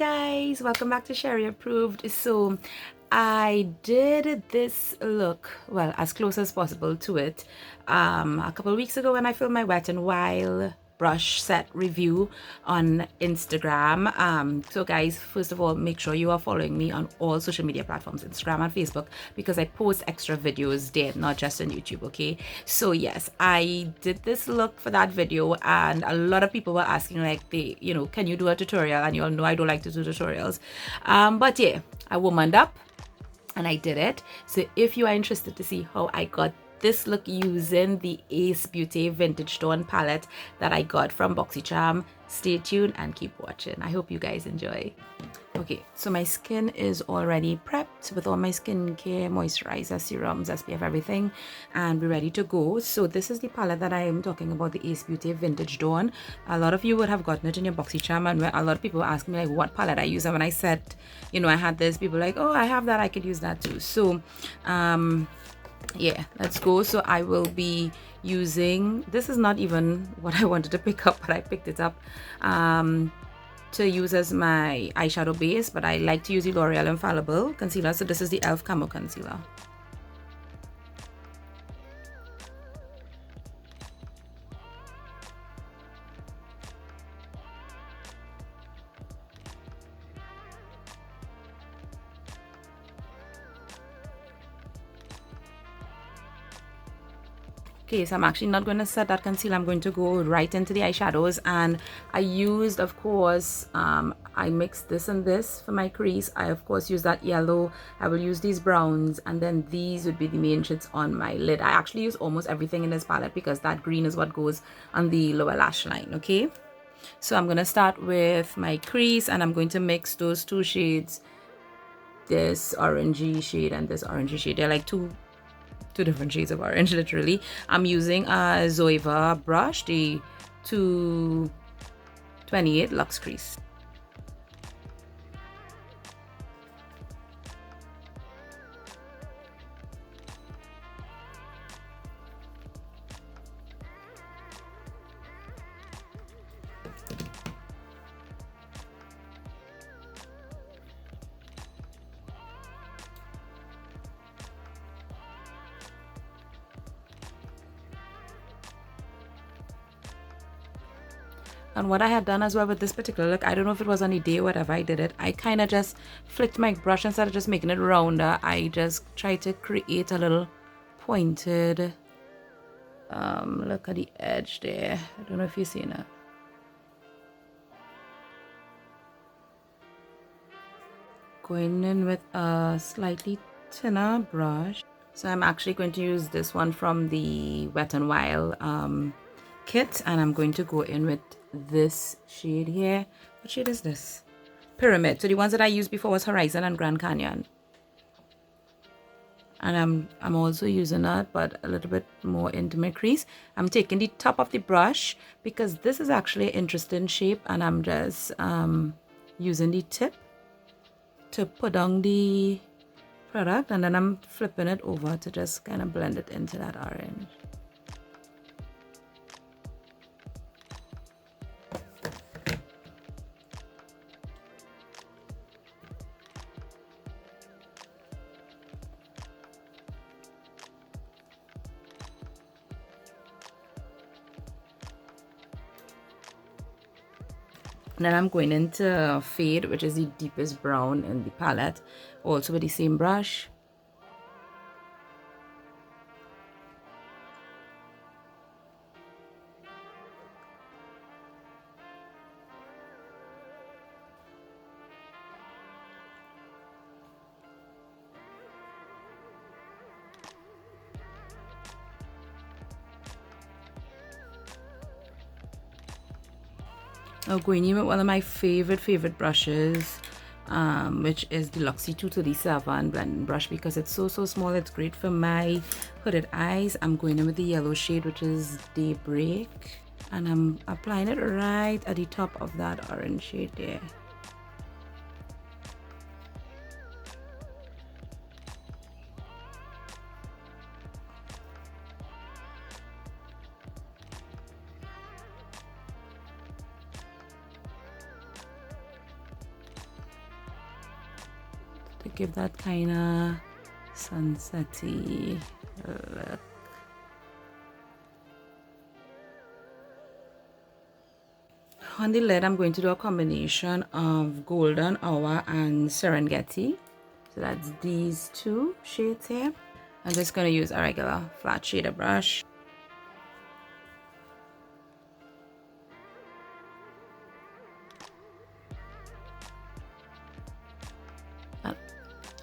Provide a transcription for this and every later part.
guys, welcome back to Sheri Approved. So I did this look, well, as close as possible to it a couple of weeks ago when I filmed my Wet n Wild brush set review on Instagram. So guys, first of all, make sure you are following me on all social media platforms, Instagram and Facebook, because I post extra videos there, not just on YouTube. Okay, so yes, I did this look for that video, and a lot of people were asking, like, can you do a tutorial? And you all know I don't like to do tutorials, but yeah, I womaned up and I did it. So if you are interested to see how I got this look using the Beaute Vintage Dawn palette that I got from BoxyCharm, stay tuned and keep watching. I hope you guys enjoy. Okay, so my skin is already prepped with all my skincare, moisturizer, serums, SPF, everything, and we're ready to go. So this is the palette that I am talking about, the Beaute Vintage Dawn. A lot of you would have gotten it in your BoxyCharm, and a lot of people ask me, like, what palette I use. And when I said, I had this, people were like, oh, I have that, I could use that too. So yeah, let's go. So I will be using, this is not even what I wanted to pick up, but I picked it up to use as my eyeshadow base, but I like to use the L'Oreal Infallible concealer. So this is the e.l.f. Camo Concealer. Okay, so I'm actually not going to set that concealer. I'm going to go right into the eyeshadows, and I used, of course, I mixed this and this for my crease. I of course use that yellow. I will use these browns, and then these would be the main shades on my lid. I actually use almost everything in this palette because that green is what goes on the lower lash line. Okay, so I'm going to start with my crease, and I'm going to mix those two shades, this orangey shade and this orangey shade. They're like two different shades of orange, literally. I'm using a Zoeva brush, the 228 Luxe Crease. And what I had done as well with this particular look, I don't know if it was on a day, whatever I did it, I kind of just flicked my brush instead of just making it rounder. I just tried to create a little pointed, look at the edge there. I don't know if you've seen it. Going in with a slightly thinner brush. So I'm actually going to use this one from the Wet n Wild kit, and I'm going to go in with this shade here. What shade is this? Pyramid. So the ones that I used before was Horizon and Grand Canyon, and I'm also using that, but a little bit more into my crease. I'm taking the top of the brush because this is actually an interesting shape, and I'm just using the tip to put on the product, and then I'm flipping it over to just kind of blend it into that orange. And then I'm going into Fade, which is the deepest brown in the palette, also with the same brush. Now going in with one of my favorite brushes, which is the Luxie 237 blending brush, because it's so small. It's great for my hooded eyes. I'm going in with the yellow shade, which is Daybreak, and I'm applying it right at the top of that orange shade there. to give that kind of sunsetty look. On the lid, I'm going to do a combination of Golden Hour and Serengeti. So that's these two shades here. I'm just going to use a regular flat shader brush.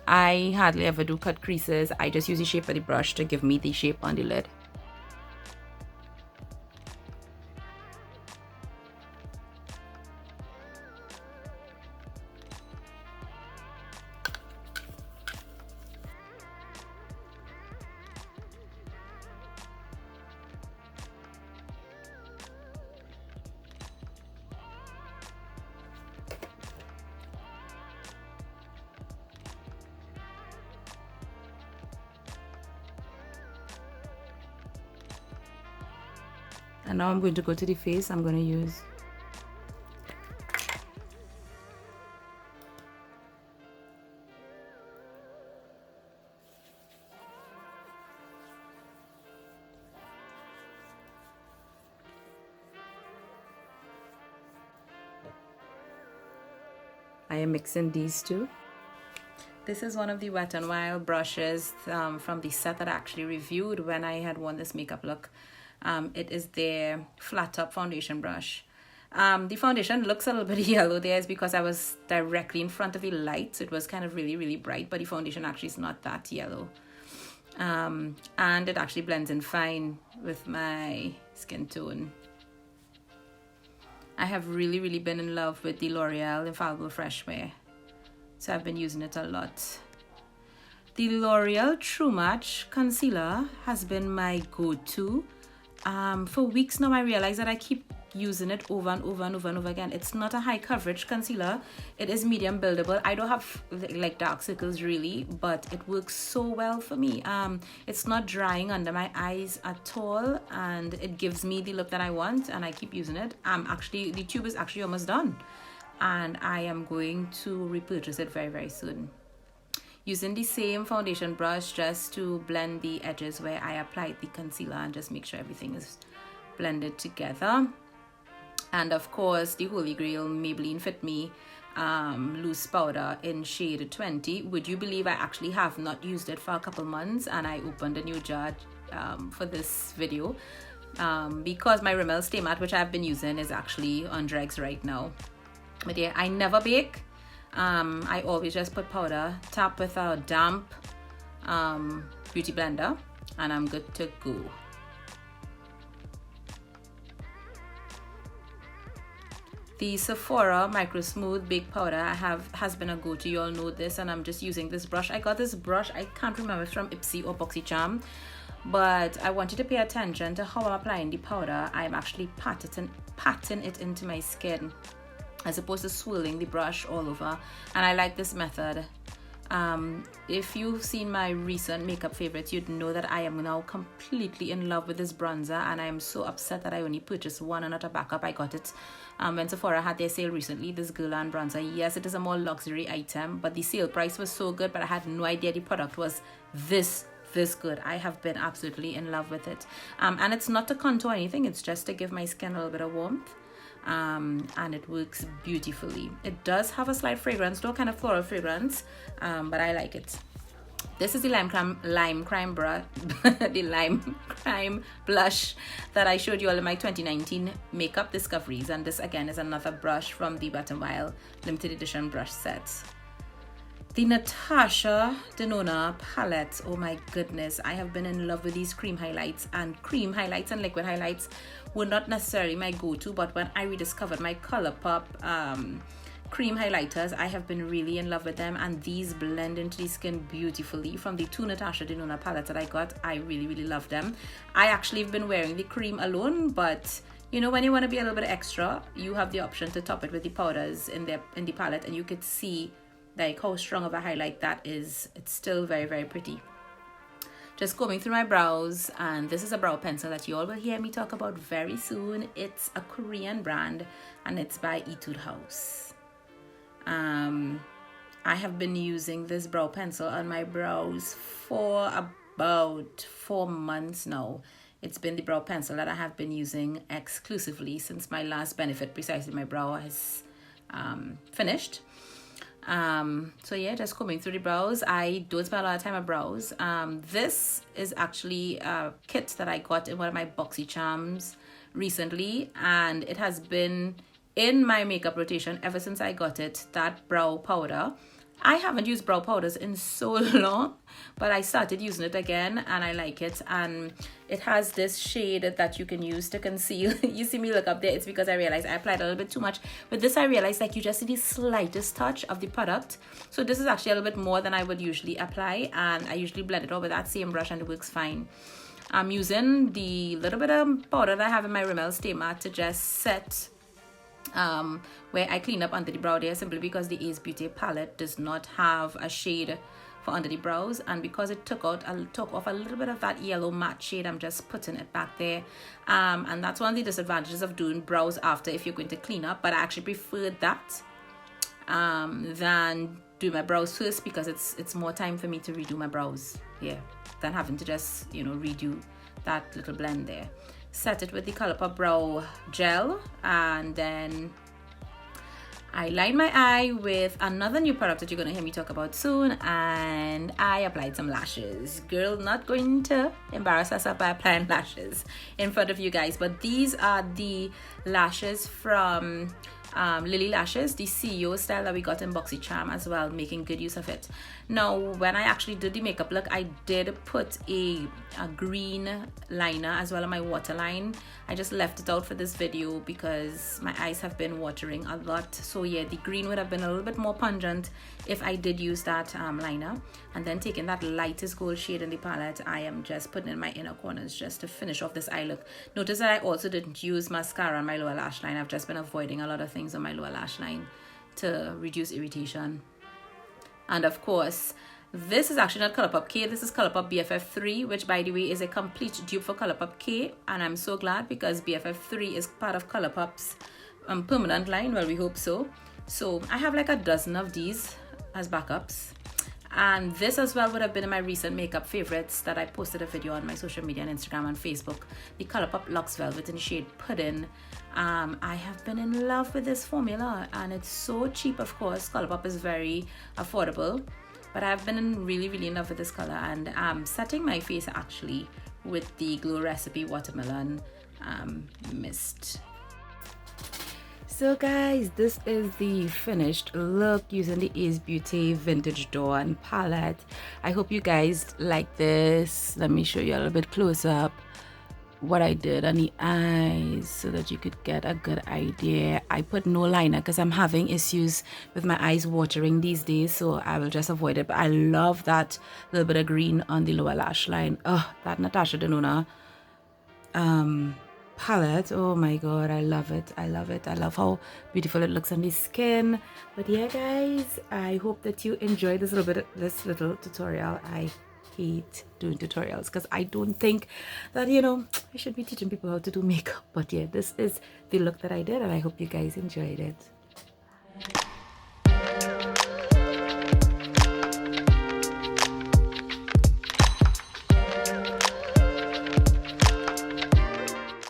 I hardly ever do cut creases. I just use the shape of the brush to give me the shape on the lid. And now I'm going to go to the face. I'm going to use I am mixing these two. This is one of the Wet n Wild brushes from the set that I actually reviewed when I had worn this makeup look. It is their flat top foundation brush. The foundation looks a little bit yellow there is because I was directly in front of the light, so it was kind of really bright, but the foundation actually is not that yellow. And it actually blends in fine with my skin tone. I have really been in love with the L'Oreal Infallible Freshwear, so I've been using it a lot. The L'Oreal True Match Concealer has been my go-to. For weeks now I realized that I keep using it over and over again. It's not a high coverage concealer. It is medium buildable. I don't have like dark circles really, but it works so well for me. It's not drying under my eyes at all, and it gives me the look that I want, and I keep using it. Actually the tube is actually almost done, and I am going to repurchase it very soon. Using the same foundation brush just to blend the edges where I applied the concealer and just make sure everything is blended together. And of course the holy grail Maybelline Fit Me loose powder in shade 20. Would you believe I actually have not used it for a couple months, and I opened a new jar for this video because my Rimmel Stay Matte, which I've been using, is actually on dregs right now. But yeah, I never bake. I always just put powder, tap with a damp beauty blender, and I'm good to go. The Sephora Microsmooth Bake Powder has been a go-to. You all know this, and I'm just using this brush. I got this brush, I can't remember if it's from Ipsy or BoxyCharm, but I want you to pay attention to how I'm applying the powder. I'm actually patting it into my skin as opposed to swirling the brush all over, and I like this method. If you've seen my recent makeup favorites, you'd know that I am now completely in love with this bronzer, and I am so upset that I only purchased one and not a backup. I got it when Sephora had their sale recently, this Guerlain bronzer. Yes, it is a more luxury item, but the sale price was so good, but I had no idea the product was this good. I have been absolutely in love with it, and it's not to contour anything, it's just to give my skin a little bit of warmth. And it works beautifully. It does have a slight fragrance though, kind of floral fragrance, but I like it. This is the Limecrime blush that I showed you all in my 2019 makeup discoveries, and this again is another brush from the Wet n Wild limited edition brush set. The Natasha Denona palette, oh my goodness, I have been in love with these cream highlights and liquid highlights were not necessarily my go-to, but when I rediscovered my Colourpop cream highlighters, I have been really in love with them, and these blend into the skin beautifully. From the two Natasha Denona palettes that I got, I really love them. I actually have been wearing the cream alone, but you know, when you want to be a little bit extra, you have the option to top it with the powders in the palette, and you could see like how strong of a highlight that is. It's still very pretty. Just combing through my brows, and this is a brow pencil that you all will hear me talk about very soon. It's a Korean brand, and it's by Etude House. I I have been using this brow pencil on my brows for about 4 months now. It's been the brow pencil that I have been using exclusively since my last Benefit Precisely My Brow has finished. So yeah, just combing through the brows. I don't spend a lot of time on brows. This is actually a kit that I got in one of my Boxy Charms recently, and it has been in my makeup rotation ever since I got it. That brow powder, I haven't used brow powders in so long, but I started using it again and I like it. And it has this shade that you can use to conceal. You see me look up there, it's because I realized I applied a little bit too much. With this, I realized like you just need the slightest touch of the product. So this is actually a little bit more than I would usually apply, and I usually blend it all with that same brush and it works fine. I'm using the little bit of powder that I have in my Rimmel Stay Matte to just set where I clean up under the brow there, simply because the Ace Beauty palette does not have a shade for under the brows, and because it took off a little bit of that yellow matte shade, I'm just putting it back there. And that's one of the disadvantages of doing brows after if you're going to clean up, but I actually prefer that than do my brows first, because it's more time for me to redo my brows, yeah, than having to just, you know, redo that little blend there. Set it with the Colourpop brow gel, and then I line my eye with another new product that you're gonna hear me talk about soon, and I applied some lashes. Girl, not going to embarrass us by applying lashes in front of you guys, but these are the lashes from Lilly Lashes, the CEO style that we got in Boxy Charm as well, making good use of it. Now, when I actually did the makeup look, I did put a green liner as well on my waterline. I just left it out for this video because my eyes have been watering a lot. So yeah, the green would have been a little bit more pungent if I did use that liner. And then taking that lightest gold shade in the palette, I am just putting in my inner corners just to finish off this eye look. Notice that I also didn't use mascara on my lower lash line. I've just been avoiding a lot of things on my lower lash line to reduce irritation. And of course, this is actually not Colourpop K, this is Colourpop BFF3, which by the way is a complete dupe for Colourpop K, and I'm so glad because BFF3 is part of Colourpop's permanent line. Well, we hope so. So I have like a dozen of these as backups, and this as well would have been in my recent makeup favorites that I posted a video on my social media on Instagram and Facebook, the Colourpop Luxe Velvet in the shade Puddin. I have been in love with this formula, and it's so cheap. Of course, Colourpop is very affordable, but I've been really in love with this color, and I'm setting my face actually with the Glow Recipe Watermelon mist. So guys, this is the finished look using the Ace Beauty Vintage Dawn palette. I hope you guys like this. Let me show you a little bit close up what I did on the eyes so that you could get a good idea. I put no liner because I'm having issues with my eyes watering these days, so I will just avoid it. But I love that little bit of green on the lower lash line. Oh, that Natasha Denona palette, oh my god, I love it. I love it. I love how beautiful it looks on the skin. But yeah guys, I hope that you enjoyed this little tutorial. I hate doing tutorials because I don't think that, you know, I should be teaching people how to do makeup. But yeah, this is the look that I did, and I hope you guys enjoyed it.